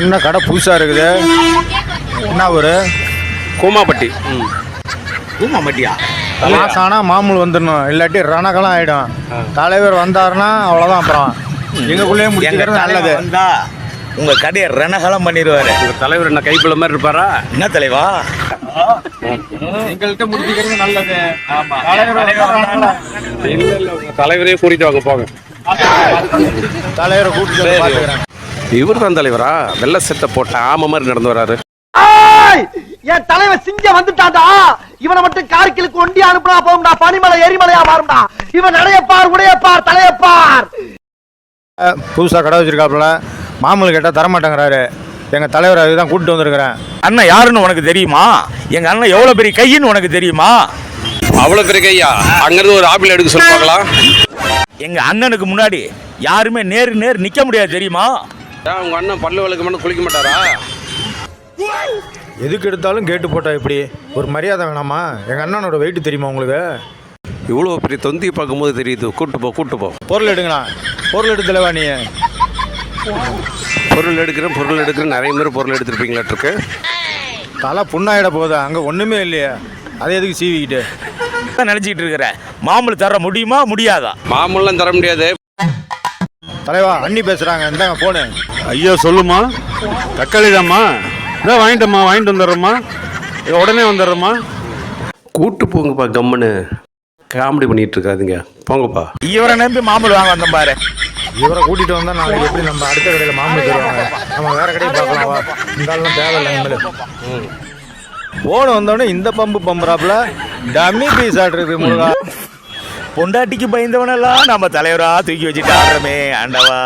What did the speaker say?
என்ன கடை புதுசாக இருக்குது? என்ன ஒரு கூமாப்பட்டி. கூமாப்பட்டியா? மாசானா மாமூல் வந்துடணும், இல்லாட்டி ரணகலாம் ஆகிடும். தலைவர் வந்தாருன்னா அவ்வளோதான். அப்புறம் எங்களுக்குள்ளேயே முடிக்கிறது நல்லது. வந்தா உங்க கடையை ரணகலம் பண்ணிடுவாரு. உங்க தலைவர் என்ன கைப்பிள்ள மாதிரி இருப்பாரா? என்ன தலைவா? எங்கள்கிட்ட முடிக்கிறது நல்லது. இல்ல உங்க தலைவரையே கூட்டிட்டு வாங்க போங்க. தலைவரை கூட்டிட்டு பார்த்துக்கிறேன். இவர் தான் தலைவரா? வெள்ளை சட்டை போட்ட ஆமை மாதிரி நடந்து வராரு. என் தலைவன் சிங்கம் வந்துட்டான்டா. இவனை மட்டும் கார்கிலுக்கு ஒண்டி அனுப்புனா போகும்டா. பனிமலை எரிமலையா மாறும்டா. இவன் நடையப்பார், உடையப்பார், தலையப்பார். புதுசாக கடை வச்சிருக்காப்புல. மாமூல் கேட்டால் தரமாட்டேங்கிறாரு. எங்கள் தலைவர் அதுதான் கூப்பிட்டு வந்திருக்கிறேன். அண்ணன் யாருன்னு உனக்கு தெரியுமா? எங்க அண்ணன் எவ்வளவு பெரிய கையின்னு உனக்கு தெரியுமா? அவ்வளவு பெரிய கையா? அங்கிருந்து ஒரு ஆப்பிள் எடுக்க சொல்லி பார்க்கலாம். எங்க அண்ணனுக்கு முன்னாடி யாருமே நேருக்கு நேர் நிக்க முடியாது தெரியுமா? உங்க அண்ணன் பல்லு வழக்கு மட்டும் குளிக்க மாட்டாரா? எதுக்கு எடுத்தாலும் கேட்டு போட்டா இப்படி ஒரு மரியாதை வேணாமா? எங்கள் அண்ணனோட வெயிட் தெரியுமா உங்களுக்கு? இவ்வளோ பெரிய தொந்தி பார்க்கும்போது தெரியுது. கூட்டு போ. பொருள் எடுங்கண்ணா. பொருள் எடுத்துலவா நீ? பொருள் எடுக்கிறேன் நிறைய பேர் பொருள் எடுத்துருப்பீங்களாட்டிருக்கு. தலை புண்ணாயிட போதா? அங்கே ஒன்றுமே இல்லையா? அதை எதுக்கு சீவிக்கிட்டு நினைச்சிட்டு இருக்கிற? மாமூல் தர முடியுமா முடியாதா? மாமூலாம் தர முடியாது. தலைவா, அண்ணி பேசுகிறாங்க. இந்தாங்க போனு. ஐயா சொல்லுமா. தக்காளி தாம்மா. இதான் வாங்கிட்டு வந்துடுறோம்மா. உடனே வந்துடுறோம்மா. கூட்டு போங்கப்பா. கம்முன்னு காமெடி பண்ணிட்டு இருக்காதுங்க. போங்கப்பா. இவரை நம்பி மாமூல் வாங்க வந்தோம் பாரு. இவரை கூட்டிகிட்டு வந்தால் நாளைக்கு எப்படி நம்ம அடுத்த கடையில் மாமூல் தருவாங்க? நம்ம வேற கடையை பார்க்கலாமா? இந்த ஆளுலாம் தேவையில்லை. போன வந்தோடனே இந்த பம்புறாப்புல டம்மி பீஸ் ஆடுறது முருகா. பொண்டாட்டிக்கு பயந்தவனெல்லாம் நம்ம தலைவரா தூக்கி வச்சுட்டு ஆடுறமே ஆண்டவா.